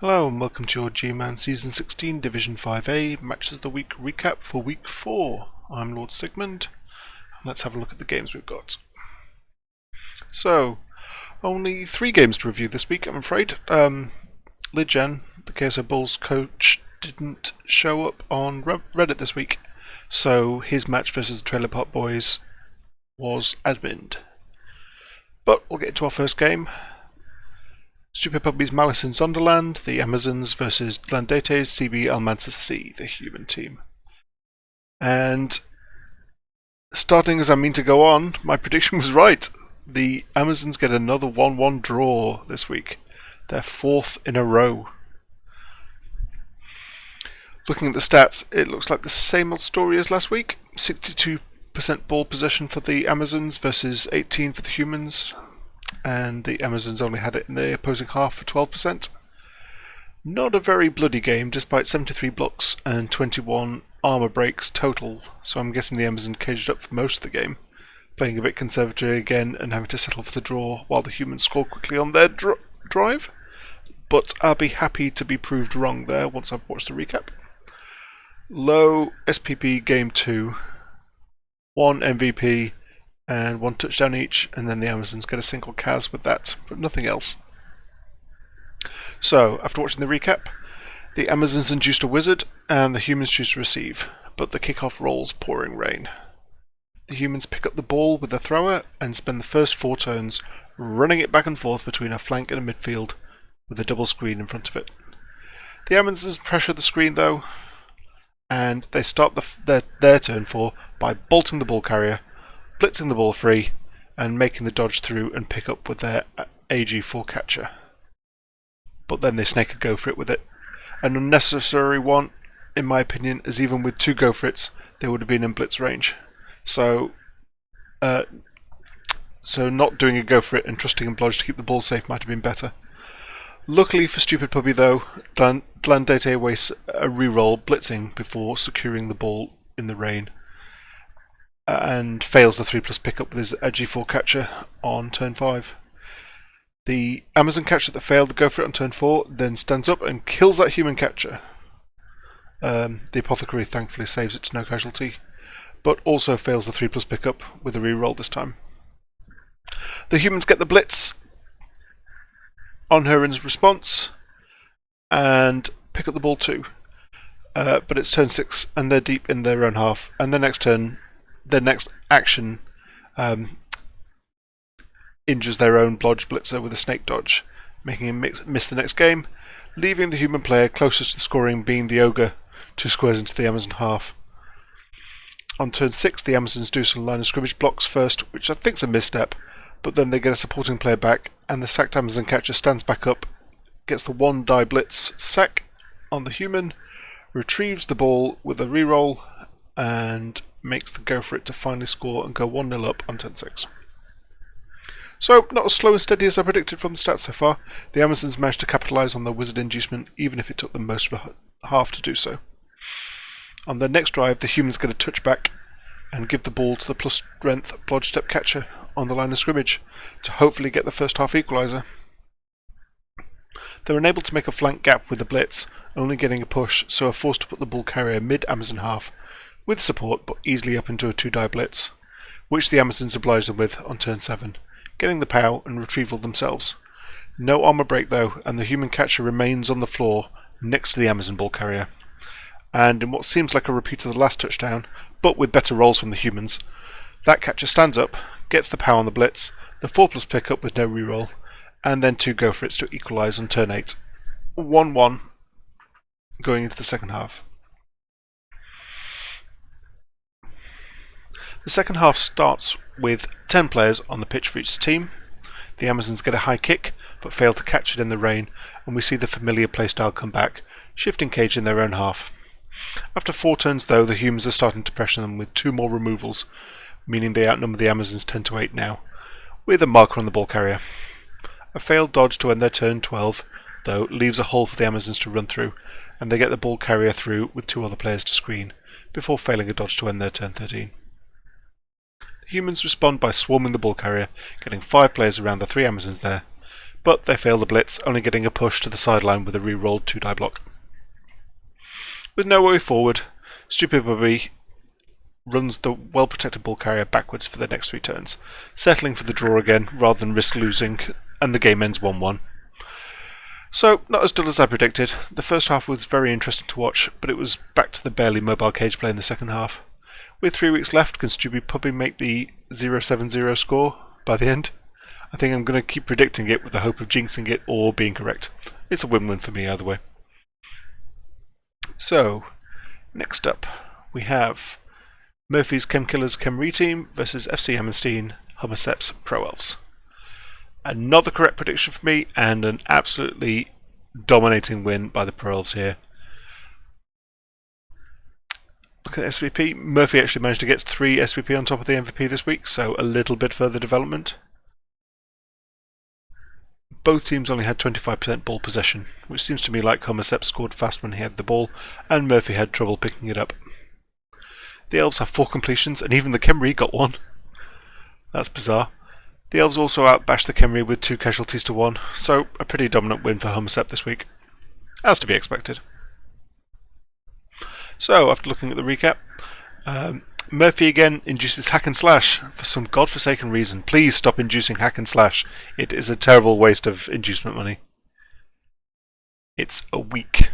Hello and welcome to your GMan Season 16 Division 5A Matches of the Week recap for Week 4. I'm Lord Sigmund, and let's have a look at the games we've got. So, only 3 games to review this week, I'm afraid. GMan, the KSO Bulls coach, didn't show up on Reddit this week, so his match versus the Trailer Park Boys was adminned. But we'll get into our first game. Stupid Puppies Malice in Zonderland, the Amazons versus Glandate's CB Almansa C, the human team. And starting as I mean to go on, my prediction was right. The Amazons get another 1-1 draw this week. Their 4th in a row. Looking at the stats, it looks like the same old story as last week. 62% ball possession for the Amazons versus 18% for the humans. And the Amazons only had it in the opposing half for 12%. Not a very bloody game, despite 73 blocks and 21 armour breaks total, so I'm guessing the Amazons caged up for most of the game, playing a bit conservative again and having to settle for the draw while the humans score quickly on their drive. But I'll be happy to be proved wrong there once I've watched the recap. Low SPP Game 2, 1 MVP, and 1 touchdown each, and then the Amazons get a single Kaz with that, but nothing else. So, after watching the recap, the Amazons induced a wizard, and the humans choose to receive, but the kickoff rolls pouring rain. The humans pick up the ball with a thrower, and spend the first 4 turns running it back and forth between a flank and a midfield, with a double screen in front of it. The Amazons pressure the screen though, and they start their turn 4 by bolting the ball carrier, blitzing the ball free, and making the dodge through and pick up with their AG4 catcher. But then they snake a go for it with it. An unnecessary one, in my opinion, as even with 2 go for it's, they would have been in blitz range. So not doing a go for it and trusting in Blodge to keep the ball safe might have been better. Luckily for Stupid Puppy though, Glandate wastes a reroll blitzing before securing the ball in the rain, and fails the 3+ pickup with his AG4 catcher on turn 5. The Amazon catcher that failed to go for it on turn 4 then stands up and kills that human catcher. The Apothecary thankfully saves it to no casualty, but also fails the 3+ pickup with a reroll this time. The humans get the blitz on her in response and pick up the ball too. But it's turn 6 and they're deep in their own half, and their next action injures their own Blodge blitzer with a snake dodge, making him miss the next game, leaving the human player closest to the scoring being the ogre 2 squares into the Amazon half. On turn 6 the Amazons do some line of scrimmage blocks first, which I think's a misstep, but then they get a supporting player back and the sacked Amazon catcher stands back up, gets the 1 die blitz sack on the human, retrieves the ball with a reroll, and makes the go for it to finally score and go 1-0 up on turn 6. So, not as slow and steady as I predicted from the stats so far. The Amazons managed to capitalise on their wizard inducement, even if it took them most of a half to do so. On their next drive, the humans get a touchback and give the ball to the plus strength Blodge step catcher on the line of scrimmage to hopefully get the first half equaliser. They're unable to make a flank gap with the blitz, only getting a push, so are forced to put the ball carrier mid-Amazon half, with support but easily up into a 2-die blitz, which the Amazons oblige them with on turn 7, getting the POW and retrieval themselves. No armour break though, and the human catcher remains on the floor next to the Amazon ball carrier. And in what seems like a repeat of the last touchdown, but with better rolls from the humans, that catcher stands up, gets the POW on the blitz, the 4+ pickup with no reroll, and then 2 go for it's to equalise on turn 8. 1-1 going into the second half. The second half starts with 10 players on the pitch for each team. The Amazons get a high kick, but fail to catch it in the rain, and we see the familiar playstyle come back, shifting cage in their own half. After 4 turns though, the humans are starting to pressure them with 2 more removals, meaning they outnumber the Amazons 10-8 now, with a marker on the ball carrier. A failed dodge to end their turn 12, though, leaves a hole for the Amazons to run through, and they get the ball carrier through with 2 other players to screen, before failing a dodge to end their turn 13. Humans respond by swarming the ball carrier, getting 5 players around the 3 Amazons there, but they fail the blitz, only getting a push to the sideline with a re-rolled 2-die block. With no way forward, Stupid Bubby runs the well-protected ball carrier backwards for the next 3 turns, settling for the draw again rather than risk losing, and the game ends 1-1. So, not as dull as I predicted. The first half was very interesting to watch, but it was back to the barely mobile cage play in the second half. With 3 weeks left, can Stupid Puppy make the 0-7-0 score by the end? I think I'm going to keep predicting it with the hope of jinxing it or being correct. It's a win-win for me either way. So, next up, we have Murphy's Chem Killers Chemry team versus FC Hammerstein Hummersep's Pro Elves. Another correct prediction for me, and an absolutely dominating win by the Pro Elves here. Look at SVP. Murphy actually managed to get 3 SVP on top of the MVP this week, so a little bit further development. Both teams only had 25% ball possession, which seems to me like Hummersep scored fast when he had the ball, and Murphy had trouble picking it up. The Elves have 4 completions, and even the Chemry got 1. That's bizarre. The Elves also outbashed the Chemry with 2 casualties to 1, so a pretty dominant win for Hummersep this week, as to be expected. So, after looking at the recap, Murphy again induces hack and slash for some godforsaken reason. Please stop inducing hack and slash. It is a terrible waste of inducement money. It's a weak,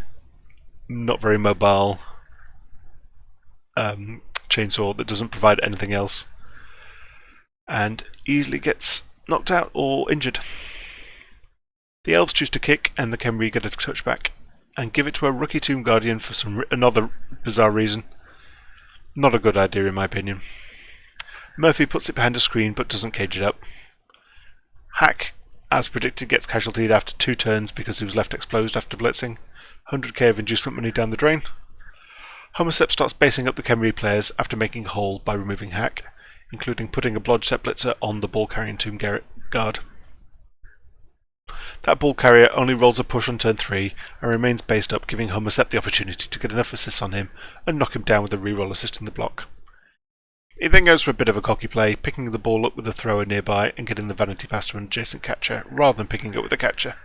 not very mobile chainsaw that doesn't provide anything else, and easily gets knocked out or injured. The Elves choose to kick, and the Chemry get a touchback, and give it to a rookie Tomb Guardian for another bizarre reason. Not a good idea in my opinion. Murphy puts it behind a screen but doesn't cage it up. Hack, as predicted, gets casualtied after 2 turns because he was left exposed after blitzing. 100k of inducement money down the drain. Hummersep starts basing up the Chemry players after making a hole by removing Hack, including putting a Blodgep Blitzer on the ball-carrying Tomb Guard. That ball carrier only rolls a push on turn 3 and remains based up, giving Hummersep the opportunity to get enough assists on him and knock him down with a reroll assisting the block. He then goes for a bit of a cocky play, picking the ball up with a thrower nearby and getting the vanity pass to an adjacent catcher rather than picking it with a catcher.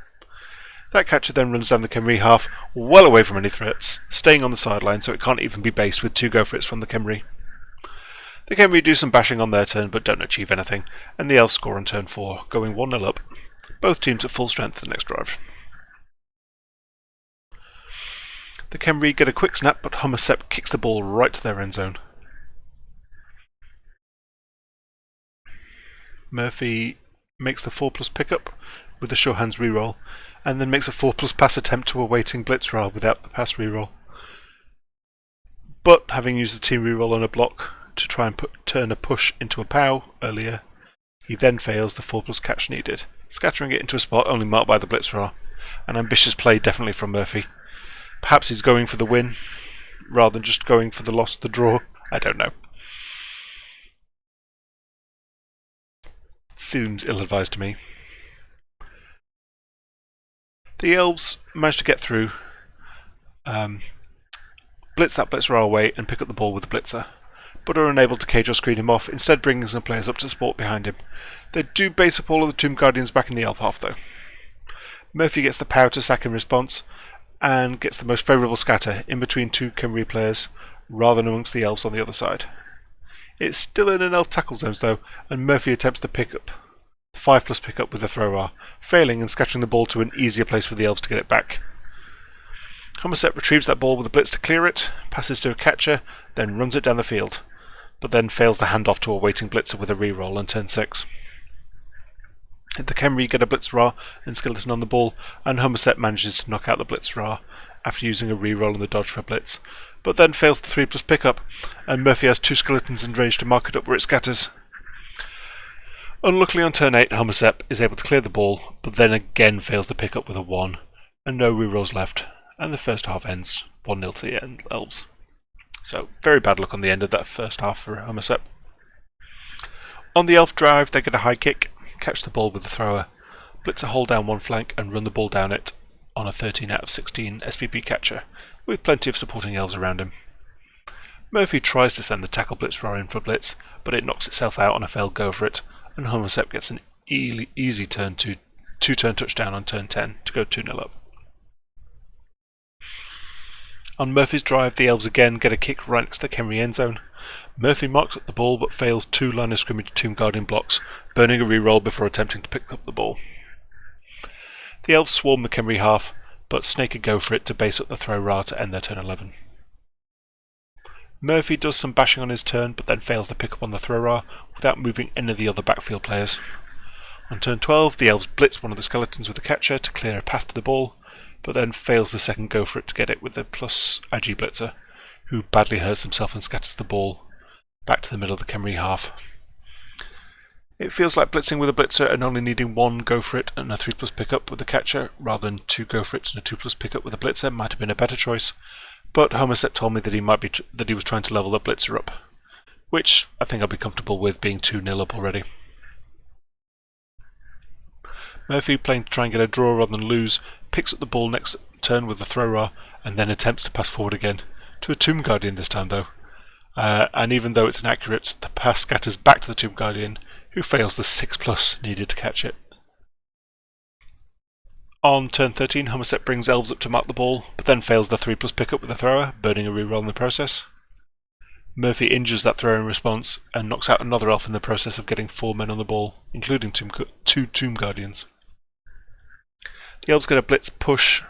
That catcher then runs down the Chemry half, well away from any threats, staying on the sideline so it can't even be based with 2 go-for-its from the Chemry. The Chemry do some bashing on their turn but don't achieve anything, and the Elves score on turn 4, going 1-0 up. Both teams at full strength the next drive. The Chemry get a quick snap, but Hummersep kicks the ball right to their end zone. Murphy makes the 4+ pickup with the sure hands reroll, and then makes a 4+ pass attempt to a waiting blitz roll without the pass reroll. But having used the team reroll on a block to try and turn a push into a POW earlier, he then fails the 4+ catch needed, scattering it into a spot only marked by the blitzer. An ambitious play definitely from Murphy. Perhaps he's going for the win rather than just going for the loss, the draw. I don't know. Seems ill-advised to me. The Elves managed to get through, blitz that blitzer away and pick up the ball with the blitzer, but are unable to cage or screen him off, instead bringing some players up to support behind him. They do base up all of the Tomb Guardians back in the Elf half though. Murphy gets the power to sack in response, and gets the most favourable scatter in between 2 Chemry players, rather than amongst the Elves on the other side. It's still in an Elf tackle zones though, and Murphy attempts the pickup, 5+ pickup with a throw-R, failing and scattering the ball to an easier place for the Elves to get it back. Hummersep retrieves that ball with a blitz to clear it, passes to a catcher, then runs it down the field, but then fails the handoff to a waiting blitzer with a reroll on turn 6. The Chemry get a blitzer and skeleton on the ball, and Hummersep manages to knock out the blitzer after using a reroll on the dodge for a blitz, but then fails the 3+ pickup, and Murphy has 2 skeletons in range to mark it up where it scatters. Unluckily on turn 8, Hummersep is able to clear the ball, but then again fails the pickup with a 1, and no rerolls left, and the first half ends 1-0 to the Elves. So, very bad luck on the end of that first half for Hummersep. On the Elf drive, they get a high kick, catch the ball with the thrower, blitz a hole down one flank and run the ball down it on a 13 out of 16 SPP catcher, with plenty of supporting Elves around him. Murphy tries to send the tackle blitzer in for a blitz, but it knocks itself out on a failed go for it, and Hummersep gets an easy turn 2 2-turn touchdown on turn 10 to go 2-0 up. On Murphy's drive, the Elves again get a kick right next to the Khemri end zone. Murphy marks up the ball but fails 2 line of scrimmage Tomb Guardian blocks, burning a reroll before attempting to pick up the ball. The Elves swarm the Khemri half, but snake a go for it to base up the throw Ra to end their turn 11. Murphy does some bashing on his turn, but then fails to pick up on the throw Ra without moving any of the other backfield players. On turn 12, the Elves blitz one of the skeletons with a catcher to clear a path to the ball, but then fails the second go for it to get it with the plus Agi blitzer, who badly hurts himself and scatters the ball back to the middle of the Khemri half. It feels like blitzing with a blitzer and only needing 1 go for it and a 3+ pickup with the catcher, rather than 2 go for it and a 2+ pickup with a blitzer might have been a better choice, but Homerset told me that he was trying to level the blitzer up, which I think I'll be comfortable with, being 2-0 up already. Murphy, playing to try and get a draw rather than lose, picks up the ball next turn with the throw Ra and then attempts to pass forward again, to a Tomb Guardian this time though. And even though it's inaccurate, the pass scatters back to the Tomb Guardian, who fails the 6+ needed to catch it. On turn 13, Homerset brings Elves up to mark the ball, but then fails the 3+ pickup with the thrower, burning a reroll in the process. Murphy injures that thrower in response, and knocks out another Elf in the process of getting 4 men on the ball, including 2 Tomb Guardians. The Elves get a blitz push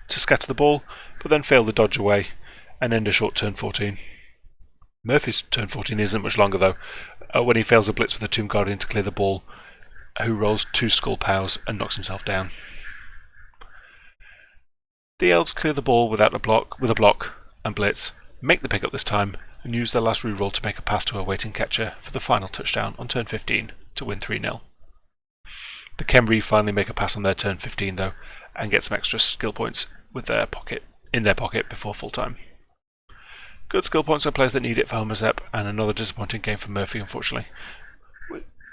to scatter the ball, but then fail the dodge away, and end a short turn 14. Murphy's turn 14 isn't much longer though, when he fails a blitz with a Tomb Guardian to clear the ball, who rolls 2 Skull Pows and knocks himself down. The Elves clear the ball with a block and blitz, make the pickup this time, and use their last reroll to make a pass to a waiting catcher for the final touchdown on turn 15 to win 3-0. The Khemri finally make a pass on their turn 15 though, and get some extra skill points in their pocket before full time. Good skill points are players that need it for Homerset, and another disappointing game for Murphy, unfortunately.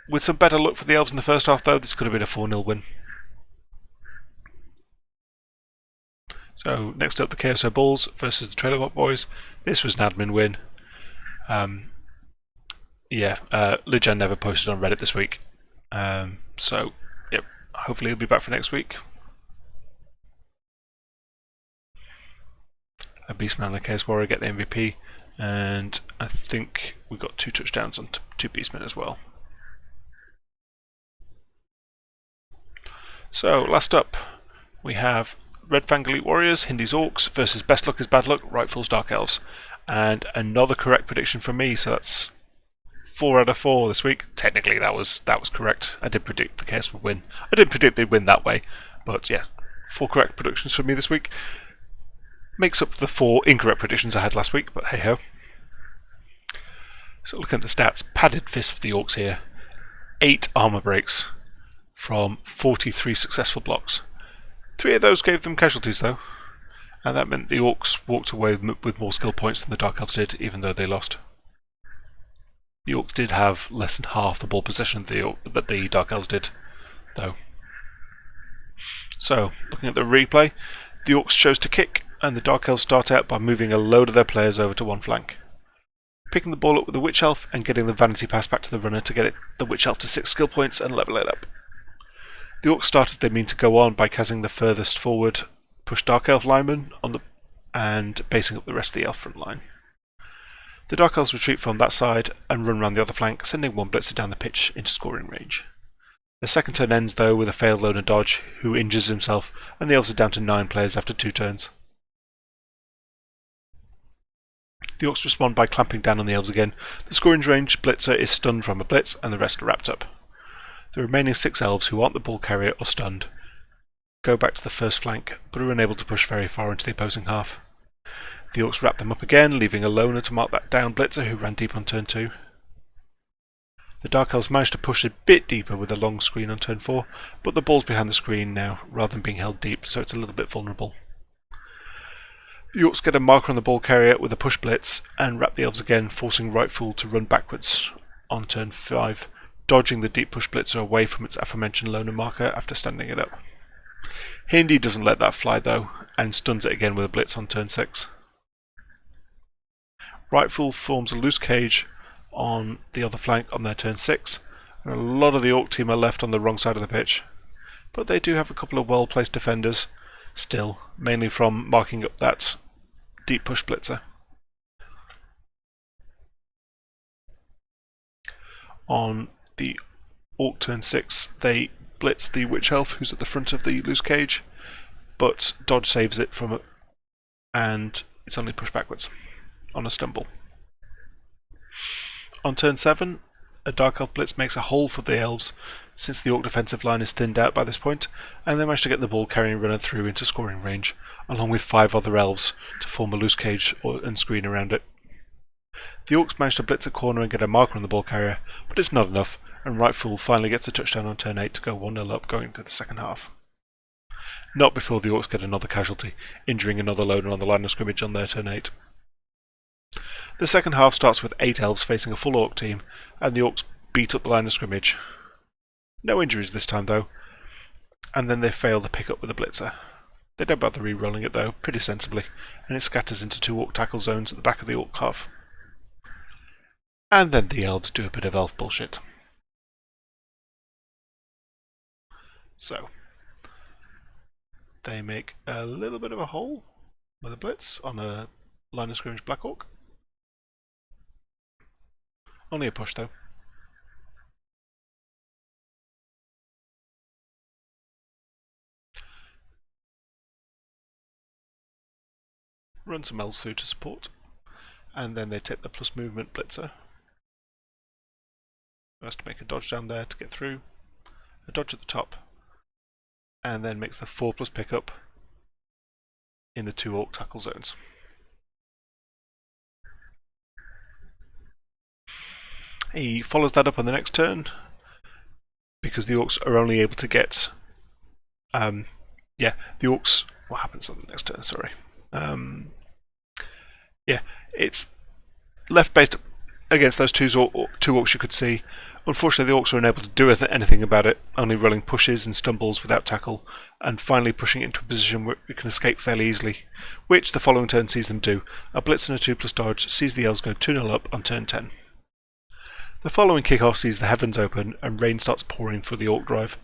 With some better luck for the Elves in the first half though, this could have been a 4-0 win. So next up, the KSO Bulls versus the Trailer Park Boys. This was an admin win. Lijan never posted on Reddit this week, so yep, hopefully he'll be back for next week. A Beastman and a Chaos Warrior get the MVP, and I think we got 2 touchdowns on 2 Beastmen as well. So last up, we have Red Fang Elite Warriors, Hindy's Orcs versus Best Luck is Bad Luck, Rightful's Dark Elves, and another correct prediction from me. So that's 4 out of 4 this week. Technically, that was correct. I did predict the Chaos would win. I didn't predict they'd win that way, but yeah, 4 correct predictions for me this week. Makes up for the 4 incorrect predictions I had last week, but hey ho. So looking at the stats, padded fist for the Orcs here. 8 armor breaks from 43 successful blocks. 3 of those gave them casualties though, and that meant the Orcs walked away with more skill points than the Dark Elves did, even though they lost. The Orcs did have less than half the ball possession that the Dark Elves did, though. So, looking at the replay, the Orcs chose to kick, and the Dark Elves start out by moving a load of their players over to one flank. Picking the ball up with the Witch Elf and getting the vanity pass back to the runner to get the Witch Elf to 6 skill points and level it up. The Orcs started they mean to go on by casting the furthest forward push Dark Elf lineman and basing up the rest of the Elf front line. The Dark Elves retreat from that side and run round the other flank, sending one blitzer down the pitch into scoring range. The second turn ends though with a failed loner dodge, who injures himself, and the Elves are down to 9 players after 2 turns. The Orcs respond by clamping down on the Elves again. The scoring range blitzer is stunned from a blitz, and the rest are wrapped up. The remaining 6 Elves, who aren't the ball carrier or stunned, go back to the first flank, but are unable to push very far into the opposing half. The Orcs wrap them up again, leaving a loner to mark that down blitzer who ran deep on turn 2. The Dark Elves manage to push a bit deeper with a long screen on turn 4, but the ball's behind the screen now, rather than being held deep, so it's a little bit vulnerable. The Orcs get a marker on the ball carrier with a push blitz, and wrap the Elves again, forcing Rightful to run backwards on turn 5, dodging the deep push blitzer away from its aforementioned loner marker after standing it up. Hindy doesn't let that fly though, and stuns it again with a blitz on turn 6. Rightful forms a loose cage on the other flank on their turn 6, and a lot of the Orc team are left on the wrong side of the pitch. but they do have a couple of well-placed defenders still, mainly from marking up that deep push blitzer. On the Orc turn 6, they blitz the Witch Elf, who's at the front of the loose cage, but dodge saves it from it, and it's only pushed backwards on a stumble. On turn 7, a Dark Elf blitz makes a hole for the Elves, since the Orc defensive line is thinned out by this point, and they manage to get the ball carrying runner through into scoring range, along with 5 other Elves to form a loose cage and screen around it. The Orcs manage to blitz a corner and get a marker on the ball carrier, but it's not enough, and Right Fool finally gets a touchdown on turn 8 to go 1-0 up going into the second half. Not before the Orcs get another casualty, injuring another loner on the line of scrimmage on their turn 8. The second half starts with 8 Elves facing a full Orc team, and the Orcs beat up the line of scrimmage. No injuries this time though, and then they fail the pick up with a blitzer. They don't bother re-rolling it though, pretty sensibly, and it scatters into 2 Orc tackle zones at the back of the Orc half. And then the Elves do a bit of elf bullshit. So, they make a little bit of a hole with a blitz on a line of scrimmage Black Orc. Only a push though. Run some elves through to support, and then they take the plus movement blitzer. Who has to make a dodge down there to get through, a dodge at the top, and then makes the 4+ pickup in the 2 Orc tackle zones. He follows that up on the next turn, because the Orcs are only able to get the Orcs. What happens on the next turn? Sorry. It's left based against those two Orcs you could see. Unfortunately, the Orcs are unable to do anything about it, only rolling pushes and stumbles without tackle, and finally pushing it into a position where it can escape fairly easily, which the following turn sees them do. A blitz and a 2+ dodge sees the Elves go 2-0 up on turn 10. The following kickoff sees the heavens open and rain starts pouring for the Orc drive.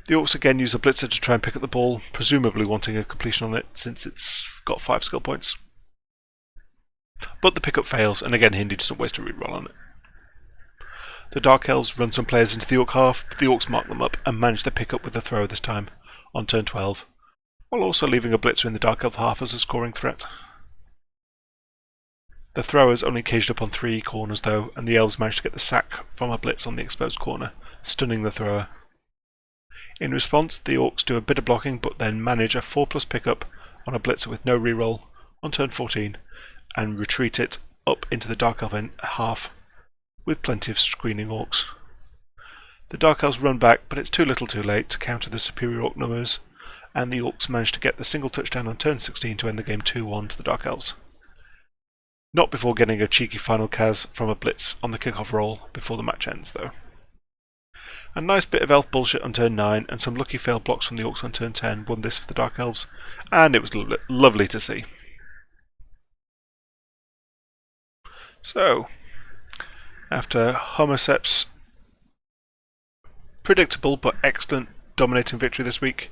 The Orcs again use a blitzer to try and pick up the ball, presumably wanting a completion on it since it's got 5 skill points. But the pickup fails, and again Hindi doesn't waste a reroll on it. The Dark Elves run some players into the Orc half, but the Orcs mark them up and manage to pick up with a throw this time, on turn 12, while also leaving a blitzer in the Dark Elf half as a scoring threat. The throwers only caged up on 3 corners though, and the Elves manage to get the sack from a blitz on the exposed corner, stunning the thrower. In response, the Orcs do a bit of blocking, but then manage a 4+ pickup on a blitzer with no reroll on turn 14, and retreat it up into the Dark Elf half, with plenty of screening Orcs. The Dark Elves run back, but it's too little too late to counter the superior Orc numbers, and the Orcs manage to get the single touchdown on turn 16 to end the game 2-1 to the Dark Elves. Not before getting a cheeky final Kaz from a blitz on the kickoff roll before the match ends though. A nice bit of elf bullshit on turn 9 and some lucky failed blocks from the Orcs on turn 10 won this for the Dark Elves, and it was lovely to see. So, after Homocep's predictable but excellent dominating victory this week,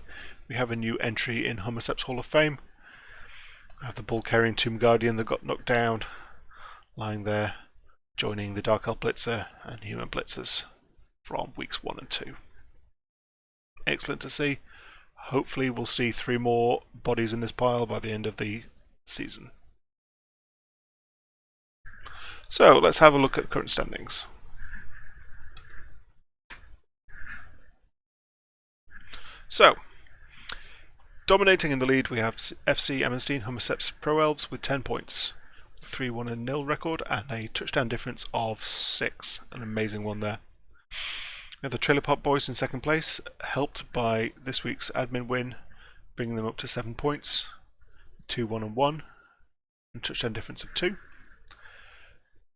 we have a new entry in Homocep's Hall of Fame. We have the ball-carrying Tomb Guardian that got knocked down, lying there, joining the Dark Elf Blitzer and Human Blitzers from weeks 1 and 2. Excellent to see. Hopefully we'll see 3 more bodies in this pile by the end of the season. So let's have a look at the current standings. So, dominating in the lead we have FC Emmenstein Homoceps Pro Elves with 10 points, 3-1-0 record and a touchdown difference of 6. An amazing one there. We have the Trailer Park Boys in second place, helped by this week's admin win, bringing them up to 7 points, 2-1-1, and touchdown difference of 2.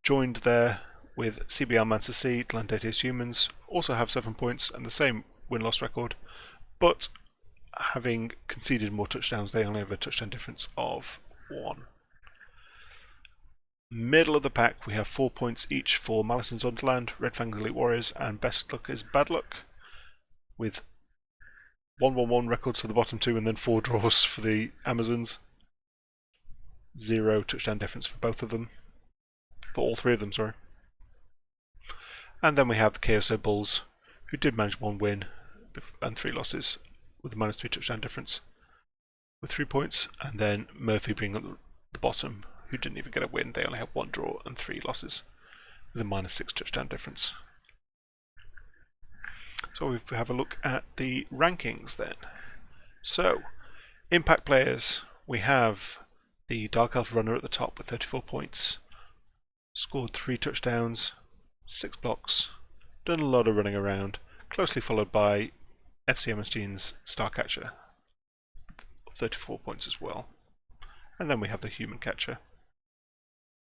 Joined there with CBL Manchester C, Atlantis Humans, also have 7 points and the same win-loss record, but having conceded more touchdowns, they only have a touchdown difference of 1. Middle of the pack, we have 4 points each for Malice in Zonderland, Red Fangs Elite Warriors, and Best Luck is Bad Luck, with 1-1-1 records for the bottom two, and then 4 draws for the Amazons. 0 touchdown difference for both of them. For all 3 of them, sorry. And then we have the KSO Bulls, who did manage 1 win and 3 losses, with a -3 touchdown difference, with 3 points. And then Murphy being at the bottom, who didn't even get a win. They only have 1 draw and 3 losses, with a -6 touchdown difference. So if we have a look at the rankings then. So, impact players, we have the Dark Elf runner at the top with 34 points, scored 3 touchdowns, 6 blocks, done a lot of running around, closely followed by FC MSG's Starcatcher, 34 points as well. And then we have the Human Catcher,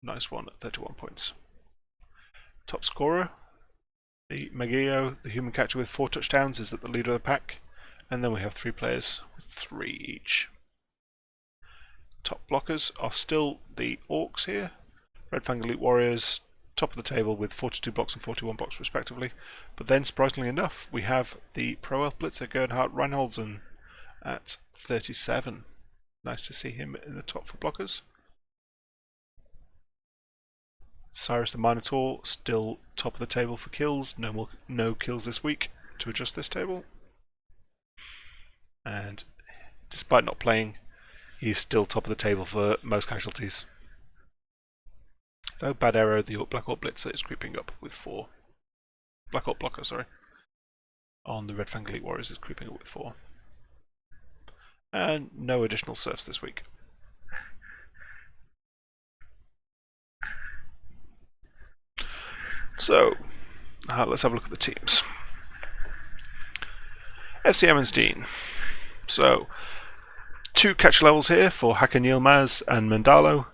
nice one at 31 points. Top scorer, the Magio, the Human Catcher with 4 touchdowns, is at the leader of the pack. And then we have 3 players with 3 each. Top blockers are still the Orcs here. Red Fang Elite Warriors, top of the table with 42 blocks and 41 blocks respectively. But then, surprisingly enough, we have the Pro Elf Blitzer Gerhard Reinholdsen at 37. Nice to see him in the top for blockers. Cyrus the Minotaur still top of the table for kills. No kills this week to adjust this table. And despite not playing, he's still top of the table for most casualties. Though Bad Arrow, the Black Orc Blitzer, is creeping up with 4. Black Orc Blocker, sorry. On the Red Fang Elite Warriors is creeping up with 4. And no additional serfs this week. So, let's have a look at the teams. FC Emmenstein. So, 2 catch levels here for Hakan Yilmaz and Mandalo.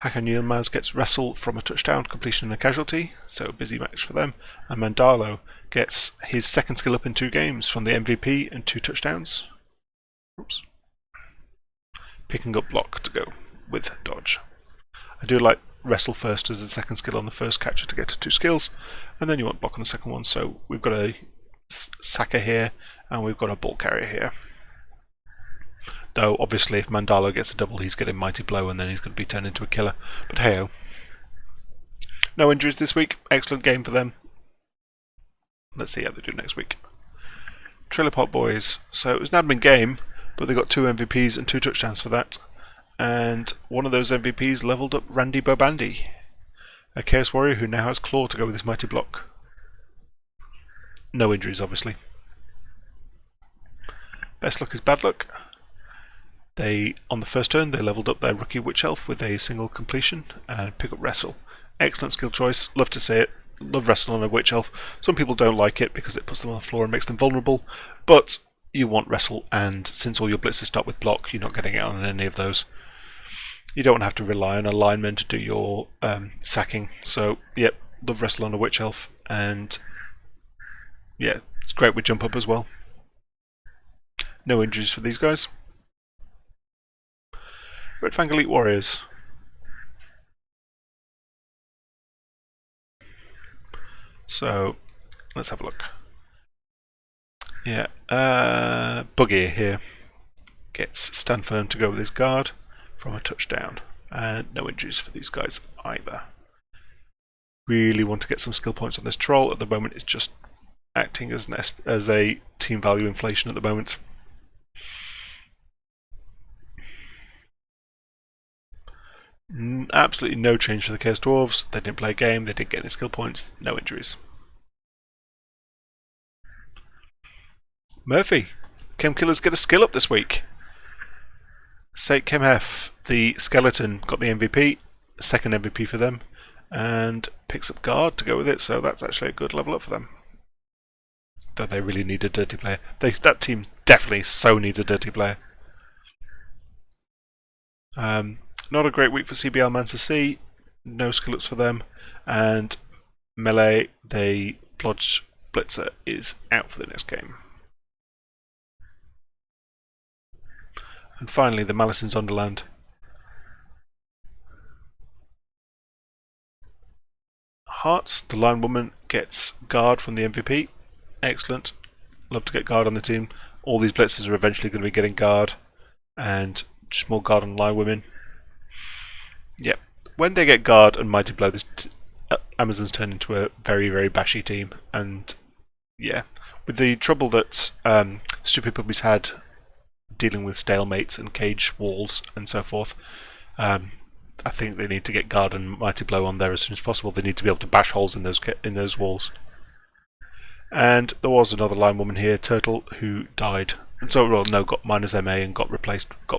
Hakan Yilmaz gets wrestle from a touchdown, completion and a casualty, so a busy match for them. And Mandalo gets his second skill up in 2 games from the MVP and 2 touchdowns. Oops. Picking up block to go with dodge. I do like wrestle first as a second skill on the first catcher to get to 2 skills, and then you want block on the second one. So we've got a sacker here, and we've got a ball carrier here. Though obviously if Mandalo gets a double, he's getting Mighty Blow, and then he's going to be turned into a killer. But hey-oh. No injuries this week. Excellent game for them. Let's see how they do next week. Trailer Park Boys. So it was an admin game, but they got 2 MVPs and 2 touchdowns for that. And one of those MVPs leveled up Randy Bobandy, a Chaos Warrior who now has Claw to go with his Mighty Block. No injuries, obviously. Best Luck is Bad Luck. On the first turn, they leveled up their Rookie Witch Elf with a single completion and pick up Wrestle. Excellent skill choice, love to see it. Love Wrestle on a Witch Elf. Some people don't like it because it puts them on the floor and makes them vulnerable, but you want Wrestle, and since all your blitzers start with block, you're not getting it on any of those. You don't want to have to rely on a lineman to do your sacking. So, yep, love Wrestle on a Witch Elf, and yeah, it's great with Jump Up as well. No injuries for these guys. Red Fang Elite Warriors. So, let's have a look. Yeah, Buggy here gets Stand Firm to go with his guard from a touchdown, and no injuries for these guys either. Really want to get some skill points on this troll. At the moment it's just acting as a team value inflation at the moment. Absolutely no change for the Chaos Dwarves. They didn't play a game, they didn't get any skill points, no injuries. Murphy. Chem Killers get a skill up this week. Sate Kemhef, the skeleton, got the MVP, second MVP for them, and picks up guard to go with it, so that's actually a good level up for them. Though they really need a dirty player. That team definitely so needs a dirty player. Not a great week for CBL Mansa C, no skill ups for them, and Melee, the Blodge Blitzer, is out for the next game. And finally, the Malice in Zonderland. Hearts, the Lion Woman, gets guard from the MVP. Excellent. Love to get guard on the team. All these blitzers are eventually going to be getting guard, and just more guard and line women. Yep. When they get guard and mighty blow, this Amazons turn into a very, very bashy team. And yeah, with the trouble that Stupid Puppies had dealing with stalemates and cage walls and so forth, I think they need to get guard and mighty blow on there as soon as possible. They need to be able to bash holes in those walls. And there was another line woman here, Turtle, who died. So, well, no, got minus MA and got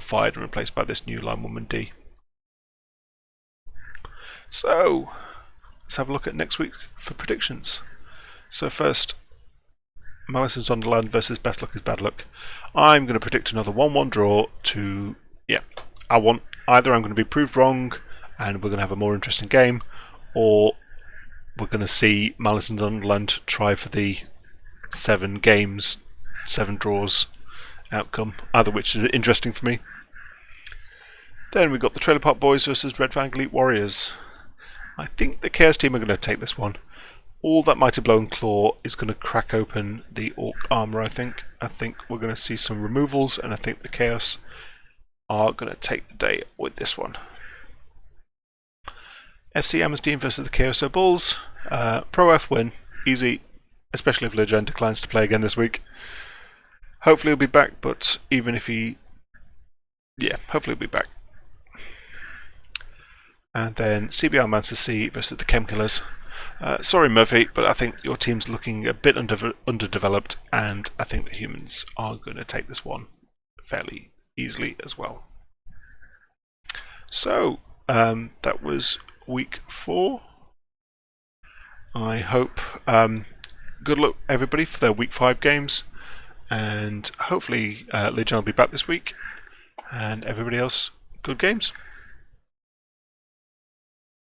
fired and replaced by this new line woman D. So, let's have a look at next week for predictions. So first, Malice in Zonderland versus Best Luck is Bad Luck. I'm going to predict another 1-1 draw to, I'm going to be proved wrong and we're going to have a more interesting game, or we're going to see Malice in Zonderland try for the 7 games, 7 draws outcome, either which is interesting for me. Then we've got the Trailer Park Boys versus Red Fang Elite Warriors. I think the Chaos team are going to take this one. All that Mighty Blow and Claw is going to crack open the Orc armor, I think. I think we're going to see some removals, and I think the Chaos are going to take the day with this one. FC Amstein versus the KSO Bulls. Pro F win. Easy, especially if Lejeune declines to play again this week. Hopefully he'll be back, but even if he... hopefully he'll be back. And then CBR Manchester C versus the Chem Killers. Sorry Murphy, but I think your team's looking a bit underdeveloped, and I think the humans are going to take this one fairly easily as well. So, that was week 4. I hope good luck everybody for their week 5 games, and hopefully Legion will be back this week, and everybody else, good games.